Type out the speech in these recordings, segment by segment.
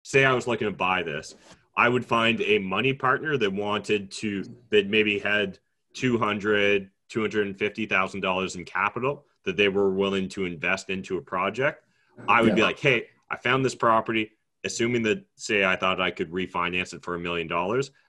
say I was looking to buy this, I would find a money partner that maybe had $250,000 in capital that they were willing to invest into a project. I would be like, hey, I found this property, assuming that, say, I thought I could refinance it for $1 million.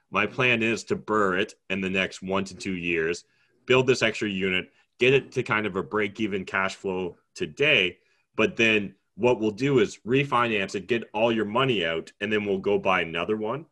My plan is to BRRRR it in the next 1 to 2 years, build this extra unit, get it to kind of a break-even cash flow today. But then what we'll do is refinance it, get all your money out, and then we'll go buy another one.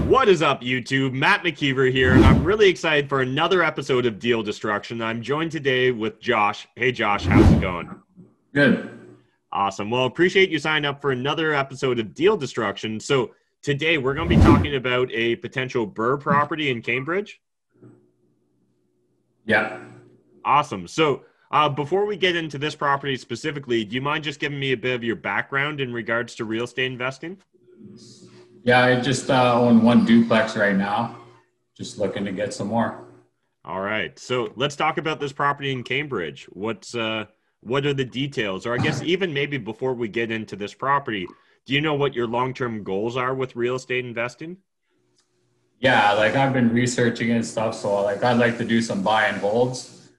What is up, YouTube? Matt McKeever here, and I'm really excited for another episode of Deal Destruction. I'm joined today with Josh. Hey, Josh, how's it going? Good. Awesome. Well, appreciate you signing up for another episode of Deal Destruction. So today we're going to be talking about a potential BRRRR property in Cambridge. Yeah. Awesome. So before we get into this property specifically, do you mind just giving me a bit of your background in regards to real estate investing? Yeah, I just own one duplex right now. Just looking to get some more. All right. So let's talk about this property in Cambridge. What are the details? Or I guess even maybe before we get into this property, do you know what your long-term goals are with real estate investing? Yeah, like I've been researching and stuff. So like I'd like to do some buy and holds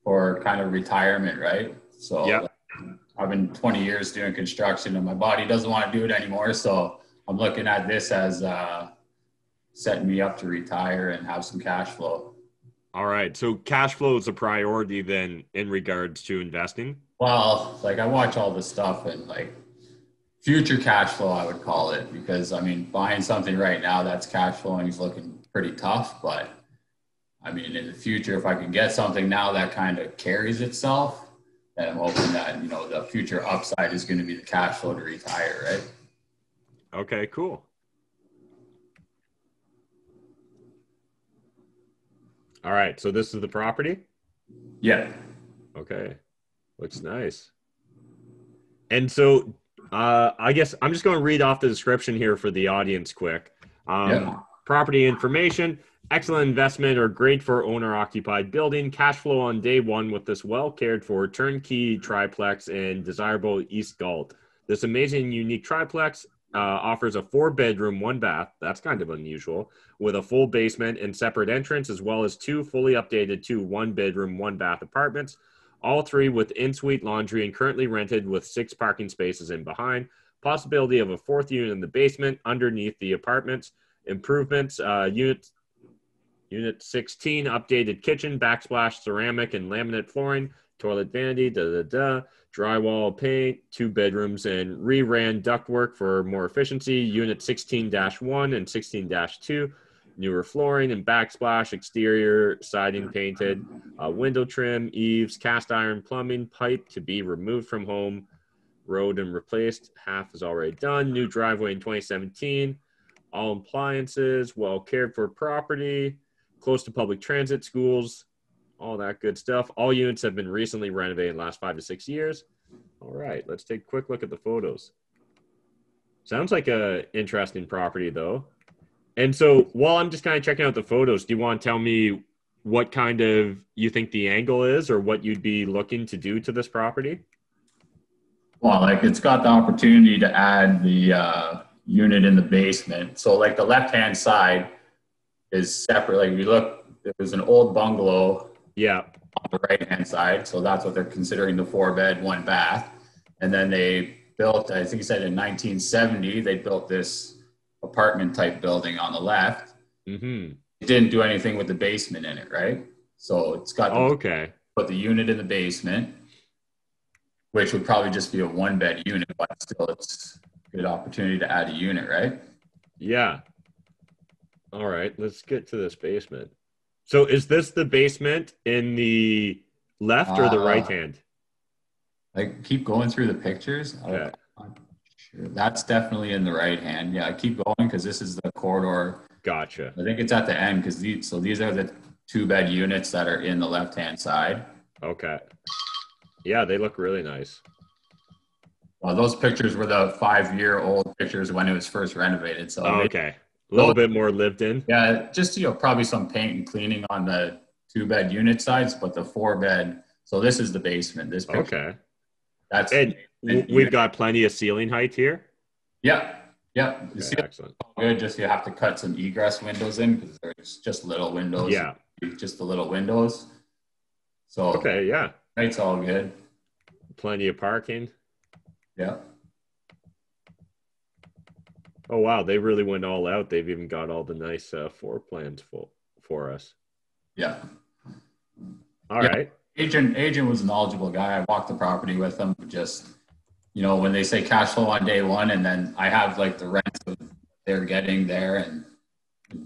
for kind of retirement, right? So yeah. I've been 20 years doing construction and my body doesn't want to do it anymore. So I'm looking at this as setting me up to retire and have some cash flow. All right. So cash flow is a priority then in regards to investing? Well, like I watch all this stuff and like future cash flow, I would call it, because I mean, buying something right now that's cash flowing is looking pretty tough. But I mean, in the future, if I can get something now that kind of carries itself, then I'm hoping that, you know, the future upside is going to be the cash flow to retire, right? Okay, cool. All right, so this is the property? Yeah. Okay, looks nice. And so I guess I'm just going to read off the description here for the audience quick. Property information, excellent investment or great for owner-occupied building, cash flow on day one with this well-cared-for turnkey triplex in desirable East Galt. This amazing, unique triplex offers a 4-bedroom, 1-bath, that's kind of unusual, with a full basement and separate entrance, as well as 2 fully updated 1-bedroom, 1-bath apartments, all 3 with in-suite laundry and currently rented with 6 parking spaces in behind. Possibility of a 4th unit in the basement underneath the apartments. Improvements, Unit 16, updated kitchen, backsplash, ceramic and laminate flooring, toilet vanity, drywall paint, 2 bedrooms, and re-ran ductwork for more efficiency. Unit 16-1 and 16-2, newer flooring and backsplash, exterior siding painted, window trim, eaves, cast iron plumbing, pipe to be removed from home, road and replaced. Half is already done. New driveway in 2017. All appliances, well cared for property, close to public transit, schools, all that good stuff. All units have been recently renovated in the last 5 to 6 years. All right, let's take a quick look at the photos. Sounds like a interesting property, though. And so while I'm just kind of checking out the photos, do you want to tell me what kind of you think the angle is or what you'd be looking to do to this property? Well, like it's got the opportunity to add the unit in the basement. So like the left-hand side is separate. Like if you look, there was an old bungalow. Yeah. On the right-hand side. So that's what they're considering the 4-bed, 1-bath. And then they built, I think you said in 1970, they built this apartment type building on the left. Mm-hmm. It didn't do anything with the basement in it, right? So it's got put the unit in the basement, which would probably just be a 1-bed unit, but still it's a good opportunity to add a unit, right? Yeah. All right, let's get to this basement. So is this the basement in the left or the right hand? Like keep going through the pictures. Yeah. Sure. That's definitely in the right hand. Yeah, keep going because this is the corridor. Gotcha. I think it's at the end because these are the 2-bed units that are in the left-hand side. Okay. Yeah, they look really nice. Those pictures were the 5-year-old pictures when it was first renovated. So Oh, okay. A little bit more lived in. Yeah, just probably some paint and cleaning on the 2-bed unit sides, but the 4-bed. So this is the basement. This picture. Okay. That's And we've got plenty of ceiling height here. Yep. Okay, excellent. Good. Just you have to cut some egress windows in because there's just little windows. Yeah. Just the little windows. So okay, yeah. It's all good. Plenty of parking. Yeah. Oh, wow. They really went all out. They've even got all the nice floor plans for us. Yeah. All right. Agent was a knowledgeable guy. I walked the property with him. Just, when they say cash flow on day one, and then I have like the rents of they're getting there. And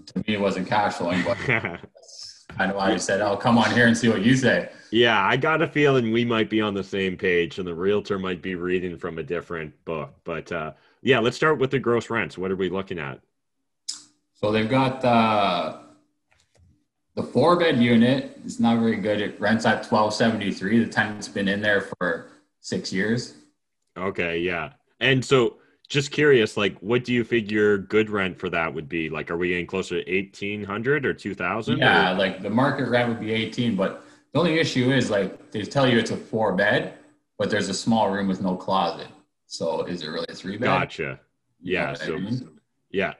to me, it wasn't cash flowing, but that's kind of why I said, "Oh, come on here and see what you say." Yeah, I got a feeling we might be on the same page and the realtor might be reading from a different book. But yeah, let's start with the gross rents. What are we looking at? So they've got the 4-bed unit is not very good. It rents at $1,273. The tenant's been in there for 6 years. Okay, yeah. And so just curious, like, what do you figure good rent for that would be? Like, are we getting closer to 1,800 or 2,000? Yeah, like the market rent would be 18, but the only issue is like they tell you it's a 4-bed, but there's a small room with no closet. So is it really a 3-bed? Gotcha. Yeah. So, yeah,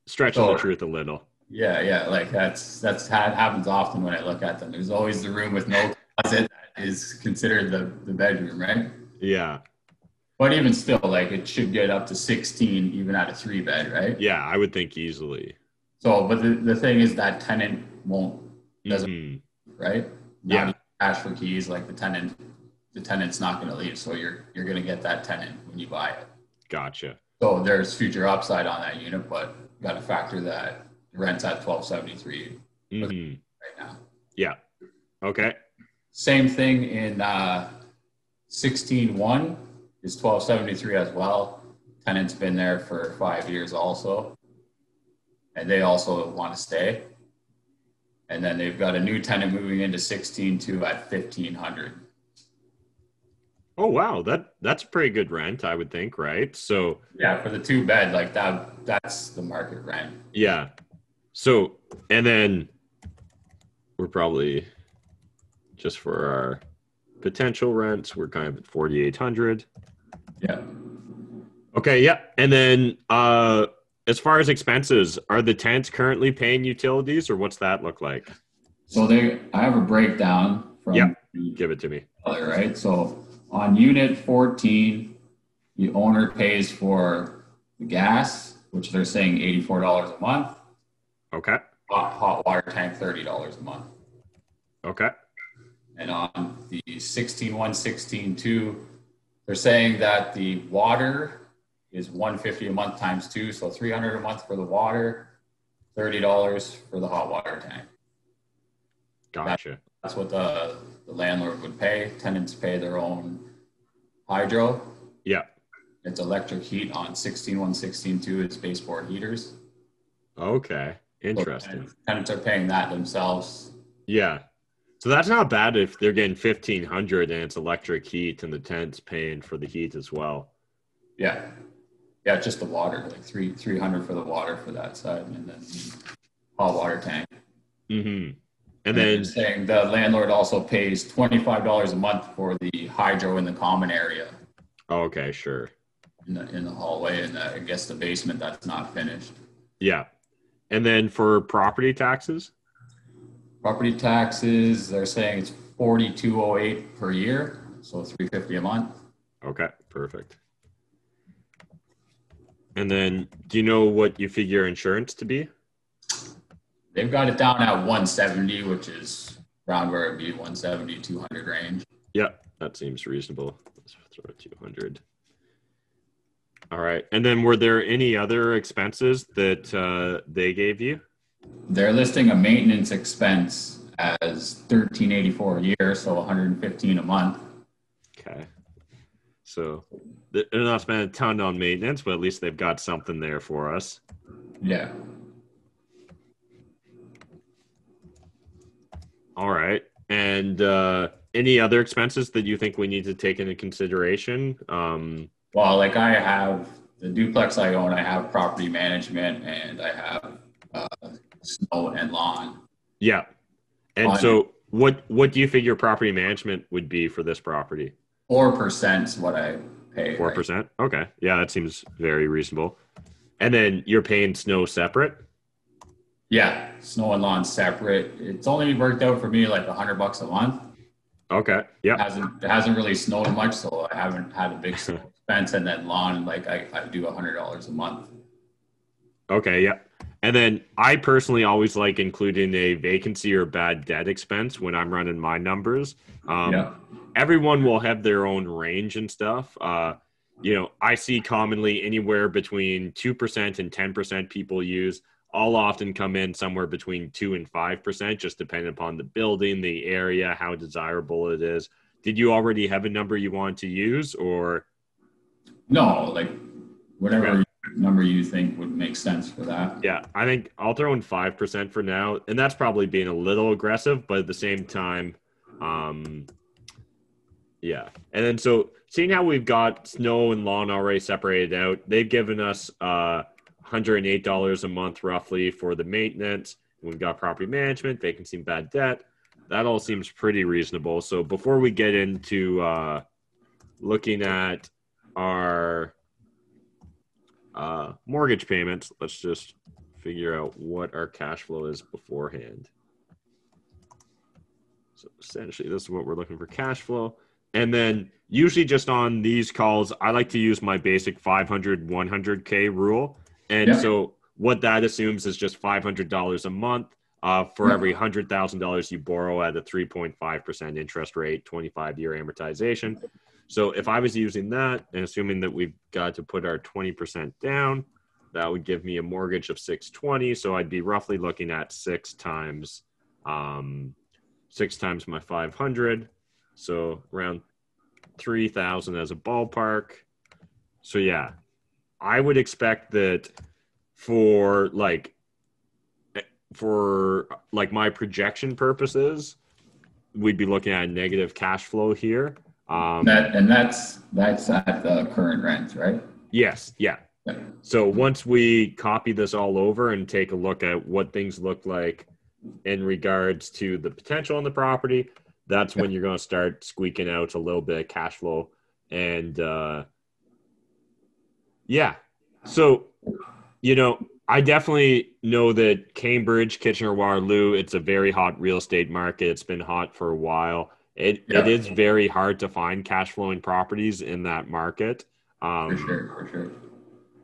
stretching the truth a little. Yeah. Like that happens often when I look at them. There's always the room with no closet that is considered the bedroom, right? Yeah. But even still, like it should get up to 16 even at a 3-bed, right? Yeah, I would think easily. So, but the thing is that tenant doesn't, right? Not cash for keys, like the tenant's not going to leave. So you're going to get that tenant when you buy it. Gotcha. So there's future upside on that unit, but you got to factor that the rent's at $1,273 right now. Yeah. Okay. Same thing in 16-1 is $1,273 as well. Tenant's been there for 5 years also, and they also want to stay. And then they've got a new tenant moving into 16-2 at $1,500. Oh wow, that's pretty good rent, I would think, right? So yeah, for the 2-bed, like that's the market rent. Yeah. So, and then we're probably just for our potential rents, we're kind of at 4,800. Yeah. Okay. Yeah. And then, as far as expenses, are the tenants currently paying utilities, or what's that look like? So I have a breakdown from. Yeah. Give it to me. Right. So on unit 14, the owner pays for the gas, which they're saying $84 a month. Okay. Hot water tank, $30 a month. Okay. And on the 16-1, 16-2, they're saying that the water is $150 a month times 2, so $300 a month for the water, $30 for the hot water tank. Gotcha. That's what the landlord would pay. Tenants pay their own hydro. Yeah. It's electric heat on 16-1, 16-2. It's baseboard heaters. Okay. Interesting. So tenants are paying that themselves. Yeah. So that's not bad if they're getting 1,500 and it's electric heat and the tenant's paying for the heat as well. Yeah. Yeah, just the water, like $300 for the water for that side, and then the hot water tank. Mm-hmm. And then saying the landlord also pays $25 a month for the hydro in the common area. Okay, sure. In the hallway, and I guess the basement that's not finished. Yeah. And then for property taxes? Property taxes, they're saying it's $4,208 per year, so $350 a month. Okay, perfect. And then do you know what you figure insurance to be? They've got it down at 170, which is around where it'd be 170, 200 range. Yeah, that seems reasonable. Let's throw it 200. All right. And then were there any other expenses that they gave you? They're listing a maintenance expense as $1,384 a year, so $115 a month. Okay. So they're not spending a ton on maintenance, but at least they've got something there for us. Yeah. All right. And any other expenses that you think we need to take into consideration? Well, like I have the duplex I own, I have property management and I have snow and lawn. Yeah. And On so what do you figure property management would be for this property? 4% is what I pay, right? 4%? Okay. Yeah, that seems very reasonable. And then you're paying snow separate? Yeah, snow and lawn separate. It's only worked out for me like $100 a month. Okay. Yep. It hasn't really snowed much, so I haven't had a big snow expense. And then lawn, like I do $100 a month. Okay, yeah. And then I personally always like including a vacancy or bad debt expense when I'm running my numbers. Um, Yeah. Everyone will have their own range and stuff. I see commonly anywhere between 2% and 10% people use. I'll often come in somewhere between 2 and 5%, just depending upon the building, the area, how desirable it is. Did you already have a number you want to use, or? No, like Okay. whatever number you think would make sense for that. Yeah, I think I'll throw in 5% for now, and that's probably being a little aggressive, but at the same time, um, yeah. And then so seeing how we've got snow and lawn already separated out, they've given us $108 a month roughly for the maintenance. We've got property management, vacancy, and bad debt. That all seems pretty reasonable. So before we get into looking at our mortgage payments, let's just figure out what our cash flow is beforehand. So essentially, this is what we're looking for, cash flow. And then usually just on these calls, I like to use my basic 500, 100K rule. And Yeah. so what that assumes is just $500 a month for every $100,000 you borrow at a 3.5% interest rate, 25-year amortization. So if I was using that and assuming that we've got to put our 20% down, that would give me a mortgage of 620. So I'd be roughly looking at six times my 500. So around 3,000 as a ballpark. So yeah, I would expect that for my projection purposes, we'd be looking at negative cash flow here. That's at the current rent, right? Yes, yeah. Yeah. So once we copy this all over and take a look at what things look like in regards to the potential on the property, that's when you're going to start squeaking out a little bit of cash flow. And yeah, so, I definitely know that Cambridge, Kitchener-Waterloo, it's a very hot real estate market. It's been hot for a while. It is very hard to find cash flowing properties in that market. For sure.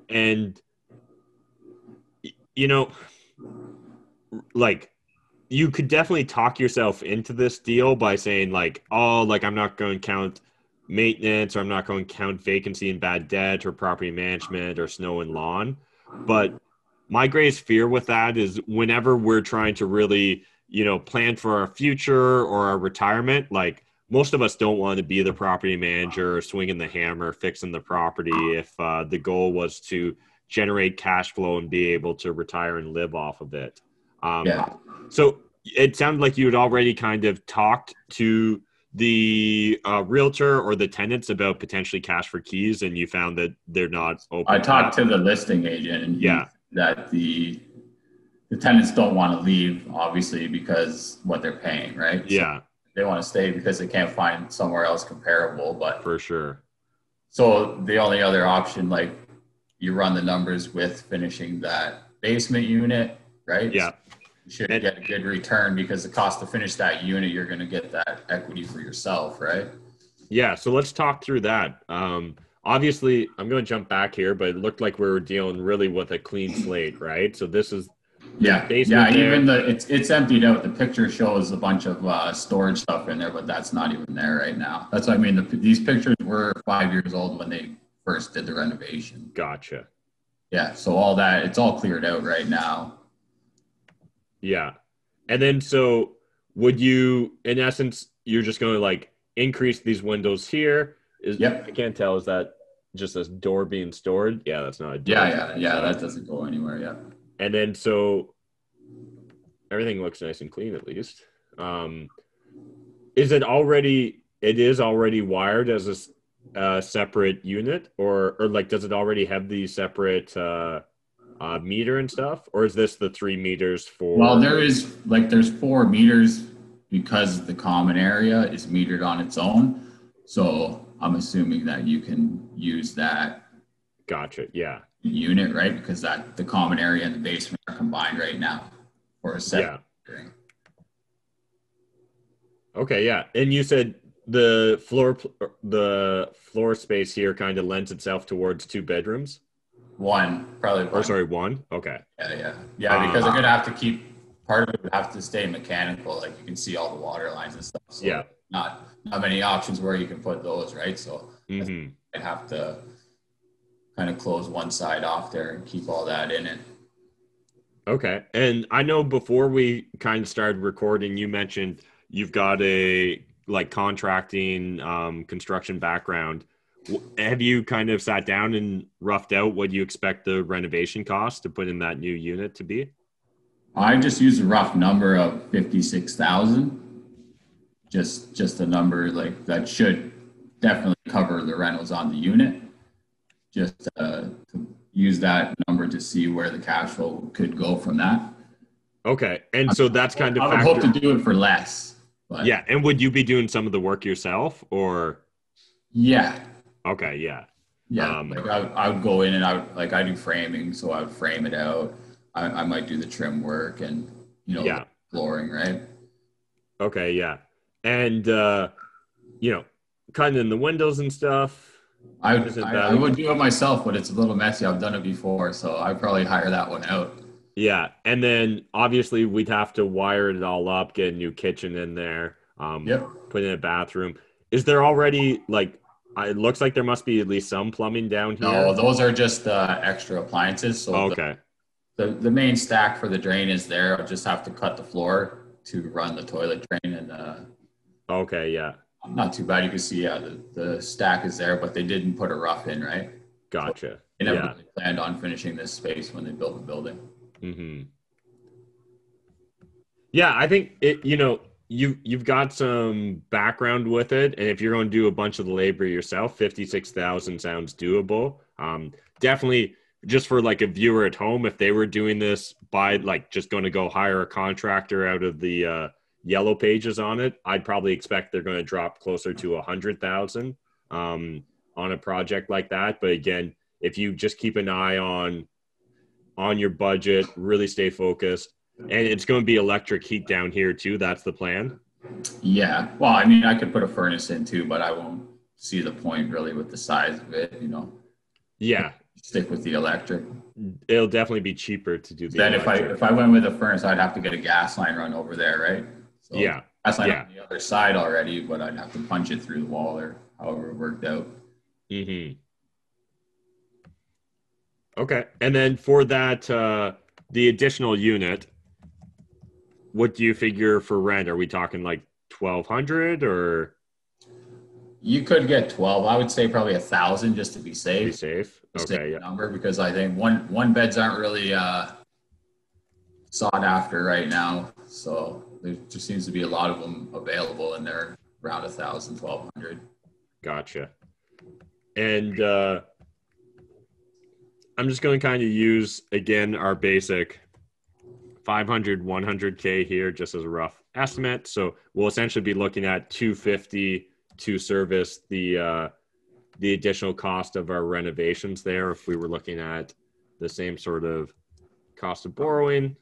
And, like, you could definitely talk yourself into this deal by saying I'm not going to count maintenance, or I'm not going to count vacancy and bad debt or property management or snow and lawn. But my greatest fear with that is whenever we're trying to really, plan for our future or our retirement, like most of us don't want to be the property manager or swinging the hammer, fixing the property if the goal was to generate cash flow and be able to retire and live off of it. So it sounded like you had already kind of talked to the realtor or the tenants about potentially cash for keys, and you found that they're not open. I talked to the listing agent, and that the tenants don't want to leave, obviously, because what they're paying, right? Yeah. So they want to stay because they can't find somewhere else comparable. But for sure. So the only other option, like you run the numbers with finishing that basement unit, right? Yeah. You should get a good return because the cost to finish that unit, you're going to get that equity for yourself, right? Yeah. So let's talk through that. Obviously, I'm going to jump back here, but it looked like we were dealing really with a clean slate, right? So this is even it's emptied out. The picture shows a bunch of storage stuff in there, but that's not even there right now. That's what I mean. These pictures were 5 years old when they first did the renovation. Gotcha. Yeah, so all that, it's all cleared out right now. Yeah. And then so would you, in essence, you're just going to increase these windows here? I can't tell. Is that just a door being stored? Yeah, that's not a door. Yeah. That doesn't go anywhere. Yeah. And then so everything looks nice and clean, at least. It is already wired as a separate unit, or like does it already have the separate meter and stuff, or is this the 3 meters Well, for? there's 4 meters because the common area is metered on its own. So I'm assuming that you can use that Gotcha. Yeah. unit, right? Because that the common area and the basement are combined right now for a Yeah. separate metering. Okay. Yeah. And you said the floor space here kind of lends itself towards 2 bedrooms. One, probably Or one. sorry, one. Okay. Yeah, because they're gonna have to keep part of it would have to stay mechanical. Like you can see all the water lines and stuff. So Yeah. not many options where you can put those, right? So Mm-hmm. I'd have to kind of close one side off there and keep all that in it. Okay. And I know before we kind of started recording, you mentioned you've got a like contracting construction background. Have you kind of sat down and roughed out what you expect the renovation cost to put in that new unit to be? I just use a rough number of 56,000. Just a number like that should definitely cover the rentals on the unit. Just to use that number to see where the cash flow could go from that. Okay. And so that's kind of I would hope factor. to do it for less, but Yeah. And would you be doing some of the work yourself or? yeah, Okay. Yeah. yeah. Like I would go in and I do framing, so I would frame it out. I might do the trim work and Yeah. flooring, right? Okay. Yeah. And, you know, kind of in the windows and stuff. Isn't I that? would do it myself, but it's a little messy. I've done it before, so I'd probably hire that one out. Yeah, and then obviously we'd have to wire it all up, get a new kitchen in there, Yep. put in a bathroom. Is there already like? It looks like there must be at least some plumbing down No, here. those are just extra appliances. So Okay, the main stack for the drain is there. I'll just have to cut the floor to run the toilet drain, and okay, yeah, not too bad. You can see, yeah, the stack is there, but they didn't put a rough in, right? So gotcha. they never Yeah. really planned on finishing this space when they built the building. Hmm. Yeah, I think it. You've got some background with it, and if you're going to do a bunch of the labor yourself, 56,000 sounds doable. Definitely, just for like a viewer at home, if they were doing this by like just going to go hire a contractor out of the yellow pages on it, I'd probably expect they're going to drop closer to 100,000 on a project like that. But again, if you just keep an eye on your budget, really stay focused. And it's going to be electric heat down here too. That's the plan. Yeah. Well, I mean, I could put a furnace in too, but I won't see the point really with the size of it. Yeah, Stick with the electric. it'll definitely be cheaper to do the Then electric. if I went with a furnace, I'd have to get a gas line run over there, right? So Yeah, gas line yeah. on the other side already, but I'd have to punch it through the wall or however it worked out. Hmm. Okay, and then for that, the additional unit, what do you figure for rent? Are we talking like 1,200 or You could get 12. I would say probably 1,000 just to be be safe. safe? Safe Okay, yeah. number because I think one beds aren't really sought after right now. So there just seems to be a lot of them available and they're around 1,000, 1,200. Gotcha. And I'm just going to kind of use again our basic 500, 100K here just as a rough estimate. So we'll essentially be looking at 250 to service the additional cost of our renovations there. If we were looking at the same sort of cost of borrowing.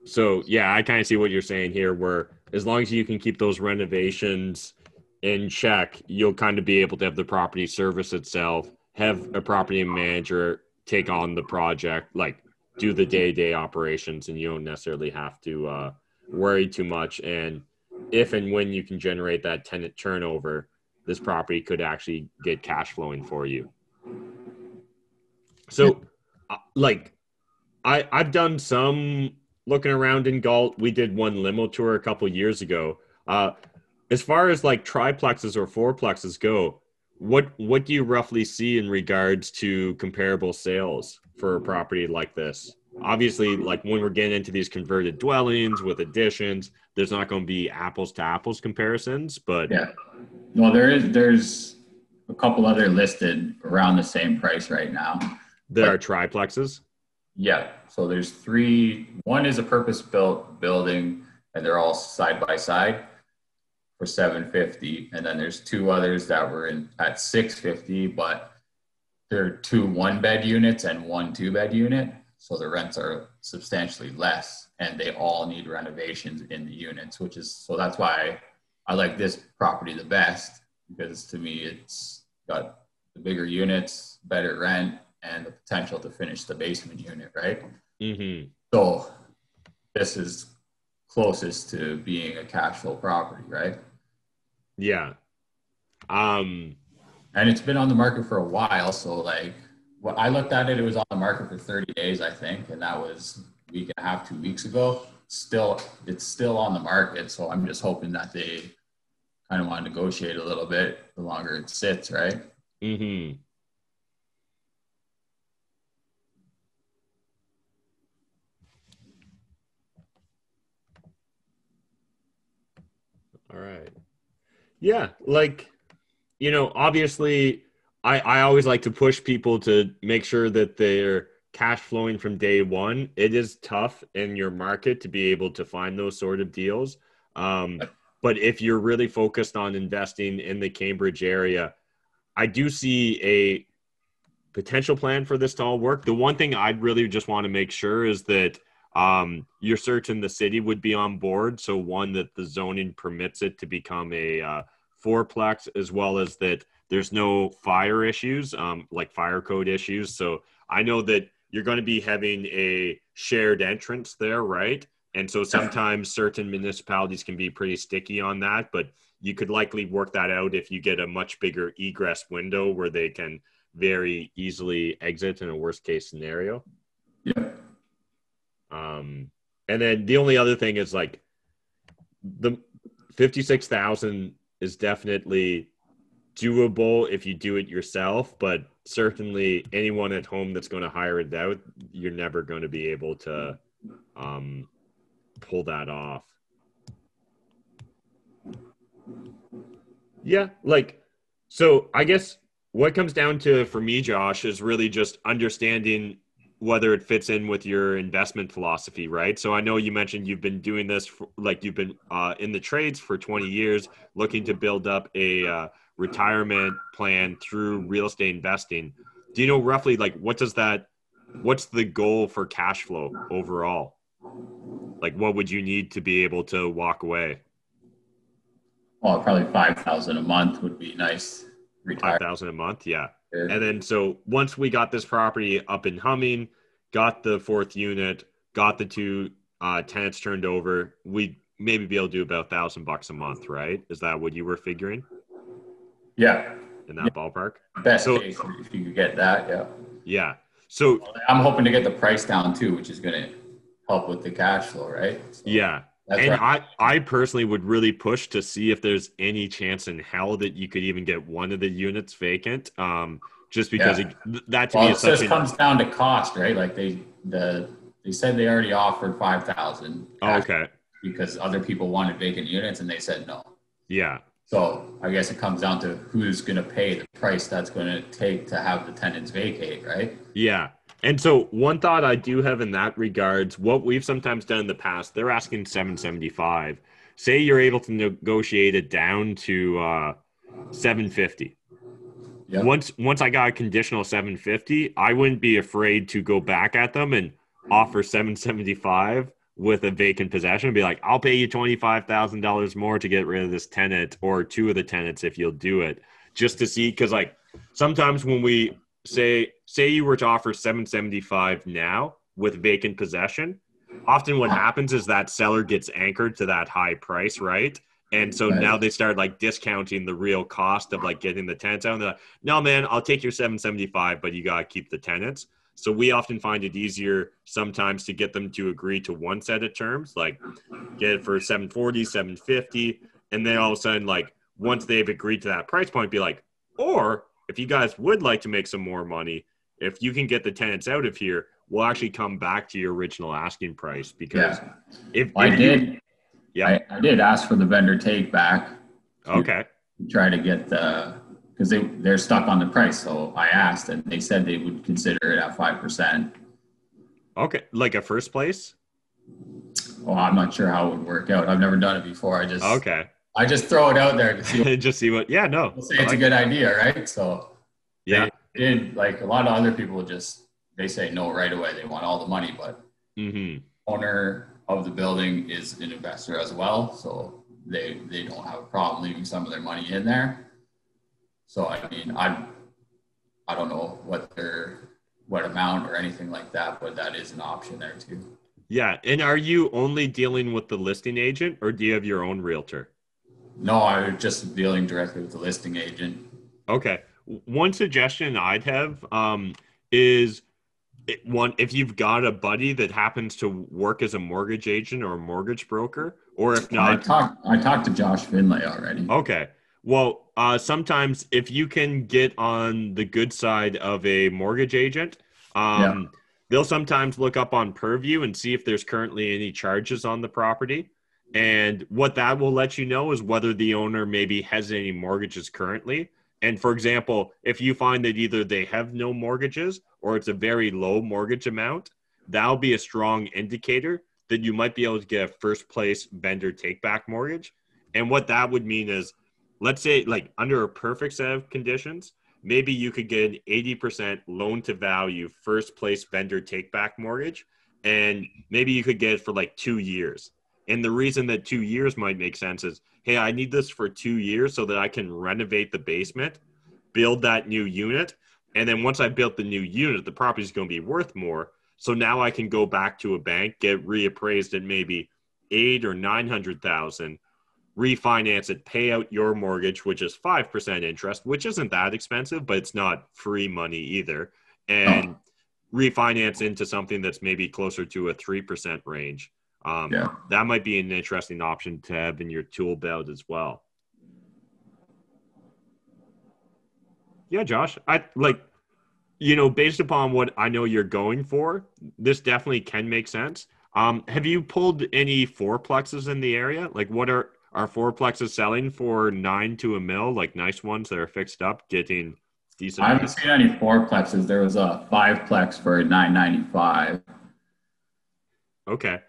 So yeah, I kind of see what you're saying here, where as long as you can keep those renovations in check, you'll kind of be able to have the property service itself, have a property manager take on the project, like do the day-to-day operations, and you don't necessarily have to worry too much. And if and when you can generate that tenant turnover, this property could actually get cash flowing for you. So, like, I've done some looking around in Galt. We did one limo tour a couple years ago. As far as like triplexes or fourplexes go, what do you roughly see in regards to comparable sales for a property like this? obviously, like when we're getting into these converted dwellings with additions, there's not going to be apples to apples comparisons, but yeah. Well, there's a couple other listed around the same price right now. there are triplexes. Yeah. So there's three. One is a purpose-built building, and they're all side by side for $750. And then there's two others that were in at $650, but they're 2 1-bed units and 1 2-bed unit. So the rents are substantially less, and they all need renovations in the units, so that's why I like this property the best, because to me, it's got the bigger units, better rent, and the potential to finish the basement unit, right? Mm-hmm. So this is closest to being a cash flow property, right? Yeah. And it's been on the market for a while. So like when I looked at it, it was on the market for 30 days, I think. And that was a week and a half, 2 weeks ago. It's still on the market. So I'm just hoping that they kind of want to negotiate a little bit the longer it sits, right? Mm-hmm. All right. Yeah, like, obviously I always like to push people to make sure that they're cash flowing from day one. It is tough in your market to be able to find those sort of deals. But if you're really focused on investing in the Cambridge area, I do see a potential plan for this to all work. The one thing I'd really just want to make sure is that you're certain the city would be on board. So one, that the zoning permits it to become a fourplex, as well as that there's no fire issues, like fire code issues. So I know that you're going to be having a shared entrance there, right? And so sometimes certain municipalities can be pretty sticky on that, but you could likely work that out if you get a much bigger egress window where they can very easily exit in a worst case scenario. Yeah. And then the only other thing is like the 56,000 is definitely doable if you do it yourself, but certainly anyone at home that's going to hire it out, you're never going to be able to pull that off. Yeah, like, so I guess what comes down to for me, Josh, is really just understanding whether it fits in with your investment philosophy, right? So I know you mentioned you've been doing this you've been in the trades for 20 years, looking to build up a retirement plan through real estate investing. Do you know roughly like what's the goal for cash flow overall? Like what would you need to be able to walk away? Well, probably 5,000 a month would be nice. 5,000 a month, yeah. And then so once we got this property up and humming, got the fourth unit, got the two tenants turned over, we'd maybe be able to do about $1,000 a month, right? Is that what you were figuring? Yeah. In that ballpark? Best case, if you could get that, yeah. Yeah. So I'm hoping to get the price down too, which is going to help with the cash flow, right? So yeah. And right. I personally would really push to see if there's any chance in hell that you could even get one of the units vacant. Just because that to me is such comes down to cost, right? Like they said they already offered 5,000. Okay. Because other people wanted vacant units and they said no. Yeah. So I guess it comes down to who's going to pay the price that's going to take to have the tenants vacate, right? Yeah. And so one thought I do have in that regards, what we've sometimes done in the past, they're asking $775. Say you're able to negotiate it down to $750. Yep. Once I got a conditional $750, I wouldn't be afraid to go back at them and offer $775 with a vacant possession and be like, I'll pay you $25,000 more to get rid of this tenant or two of the tenants if you'll do it, just to see. Because like sometimes when we say you were to offer $775 now with vacant possession, often what happens is that seller gets anchored to that high price, right? And so now they start like discounting the real cost of like getting the tenants out. And they're like, no, man, I'll take your $775, but you got to keep the tenants. So we often find it easier sometimes to get them to agree to one set of terms, like get it for $740, $750. And then all of a sudden, like once they've agreed to that price point, be like, or if you guys would like to make some more money, if you can get the tenants out of here, will actually come back to your original asking price. Because if I did ask for the vendor take back. Okay. Try to get because they're stuck on the price. So I asked, and they said they would consider it at 5%. Okay, like a first place? Well, I'm not sure how it would work out. I've never done it before. I just throw it out there to see. Just see what. Yeah, no. We'll say it's a good idea, right? So yeah, they did, like a lot of other people they say no right away. They want all the money, but owner of the building is an investor as well, so they don't have a problem leaving some of their money in there. So I mean, I don't know what amount or anything like that, but that is an option there too. Yeah, and are you only dealing with the listing agent, or do you have your own realtor? No, I was just dealing directly with the listing agent. Okay. One suggestion I'd have is if you've got a buddy that happens to work as a mortgage agent or a mortgage broker, or if not, I talked to Josh Finlay already. Okay. Well, sometimes if you can get on the good side of a mortgage agent, they'll sometimes look up on Purview and see if there's currently any charges on the property. And what that will let you know is whether the owner maybe has any mortgages currently. And for example, if you find that either they have no mortgages or it's a very low mortgage amount, that'll be a strong indicator that you might be able to get a first place vendor take back mortgage. And what that would mean is, let's say like under a perfect set of conditions, maybe you could get an 80% loan to value first place vendor take back mortgage. And maybe you could get it for like 2 years. And the reason that 2 years might make sense is, hey, I need this for 2 years so that I can renovate the basement, build that new unit. And then once I built the new unit, the property is going to be worth more. So now I can go back to a bank, get reappraised at maybe 800,000 or 900,000, refinance it, pay out your mortgage, which is 5% interest, which isn't that expensive, but it's not free money either. And refinance into something that's maybe closer to a 3% range. That might be an interesting option to have in your tool belt as well. Yeah, Josh, based upon what I know you're going for, this definitely can make sense. Have you pulled any fourplexes in the area? Like, what are fourplexes selling for 9 to $1 million? Like nice ones that are fixed up, getting decent. I haven't seen any fourplexes. There was a 5plex for $995. Okay.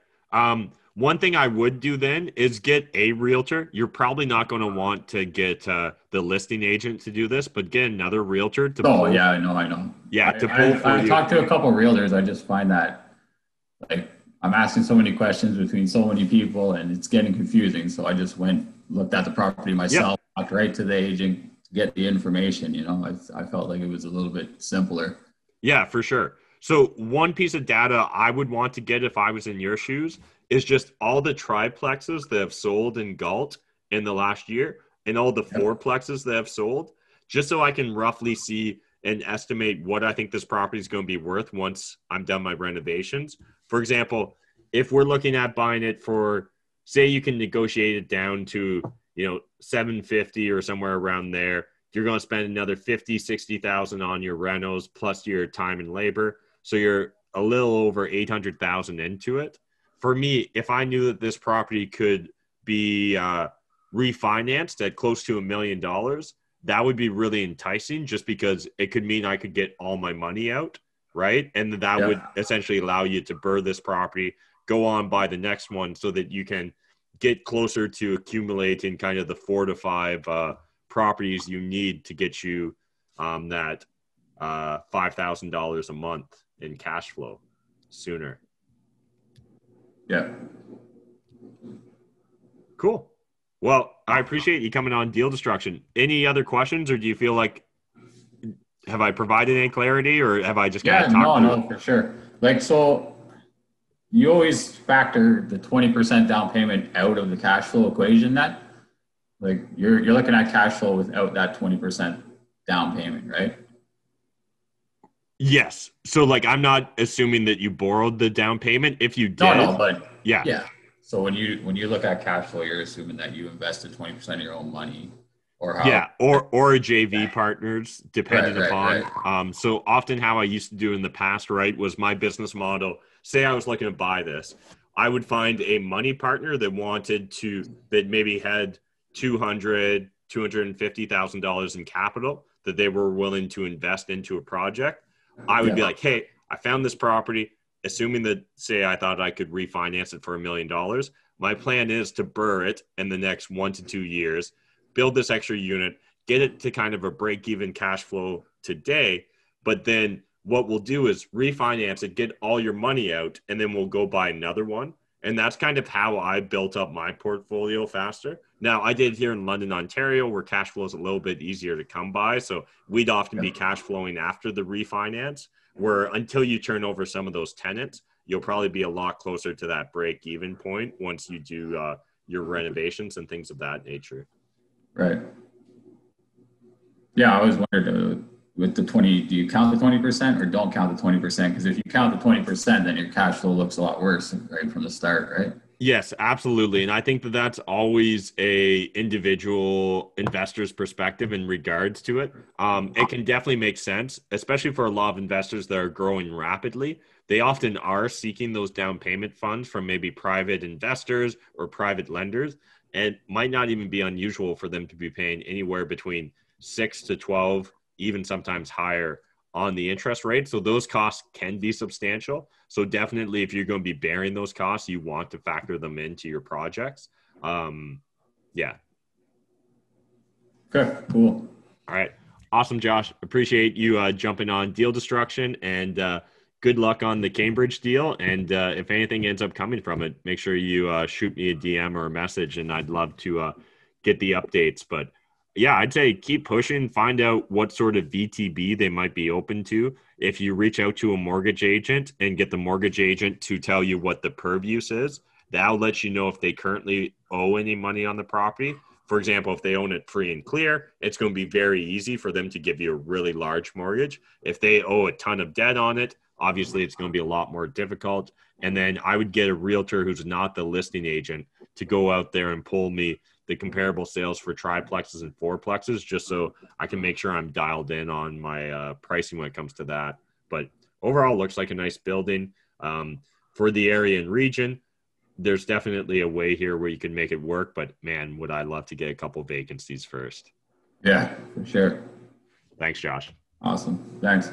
One thing I would do then is get a realtor. You're probably not going to want to get the listing agent to do this, but get another realtor to pull. Yeah, I know. Yeah, to pull for you. I talked to a couple of realtors. I just find that like I'm asking so many questions between so many people and it's getting confusing. So I just looked at the property myself, talked right to the agent to get the information. I felt like it was a little bit simpler. Yeah, for sure. So one piece of data I would want to get if I was in your shoes is just all the triplexes that have sold in Galt in the last year and all the fourplexes that have sold, just so I can roughly see and estimate what I think this property is going to be worth once I'm done my renovations. For example, if we're looking at buying it for, say you can negotiate it down to, $750 or somewhere around there, you're going to spend another $50,000-$60,000 on your renos plus your time and labor. So you're a little over $800,000 into it. For me, if I knew that this property could be refinanced at close to $1 million, that would be really enticing just because it could mean I could get all my money out, right? And that would essentially allow you to BRRRR this property, go on, buy the next one so that you can get closer to accumulating kind of the 4 to 5 properties you need to get you that $5,000 a month in cash flow sooner. Yeah. Cool. Well, I appreciate you coming on Deal Destruction. Any other questions, or do you feel like have I provided any clarity, or have I just kind of talked? No, for sure. Like, so you always factor the 20% down payment out of the cash flow equation. That like you're looking at cash flow without that 20% down payment, right? Yes. So like, I'm not assuming that you borrowed the down payment. If you did, but yeah. So when you look at cash flow, you're assuming that you invested 20% of your own money. or how? Yeah, or a JV partners, depending Right. upon. So often how I used to do in the past, right, was my business model. Say I was looking to buy this, I would find a money partner that maybe had 250,000 in capital that they were willing to invest into a project. I would be like, hey, I found this property, assuming that, say, I thought I could refinance it for $1 million. My plan is to BRRRR it in the next 1 to 2 years, build this extra unit, get it to kind of a break-even cash flow today. But then what we'll do is refinance it, get all your money out, and then we'll go buy another one. And that's kind of how I built up my portfolio faster. Now, I did here in London, Ontario, where cash flow is a little bit easier to come by. So we'd often be cash flowing after the refinance, where until you turn over some of those tenants, you'll probably be a lot closer to that break-even point once you do your renovations and things of that nature. Right. Yeah, I always wondered with the 20, do you count the 20% or don't count the 20%? Because if you count the 20%, then your cash flow looks a lot worse right from the start, right? Yes, absolutely. And I think that that's always a individual investor's perspective in regards to it. It can definitely make sense, especially for a lot of investors that are growing rapidly. They often are seeking those down payment funds from maybe private investors or private lenders. And it might not even be unusual for them to be paying anywhere between 6 to 12, even sometimes higher on the interest rate. So those costs can be substantial. So definitely, if you're going to be bearing those costs, you want to factor them into your projects. Yeah. Okay, cool. All right. Awesome, Josh. Appreciate you jumping on Deal Destruction, and good luck on the Cambridge deal. And if anything ends up coming from it, make sure you shoot me a DM or a message, and I'd love to get the updates. But yeah, I'd say keep pushing, find out what sort of VTB they might be open to. If you reach out to a mortgage agent and get the mortgage agent to tell you what the perv use is, that'll let you know if they currently owe any money on the property. For example, if they own it free and clear, it's going to be very easy for them to give you a really large mortgage. If they owe a ton of debt on it, obviously it's going to be a lot more difficult. And then I would get a realtor who's not the listing agent to go out there and pull me the comparable sales for triplexes and fourplexes, just so I can make sure I'm dialed in on my pricing when it comes to that. But overall, looks like a nice building for the area and region. There's definitely a way here where you can make it work, but man, would I love to get a couple vacancies first. Yeah, for sure. Thanks, Josh. Awesome. Thanks.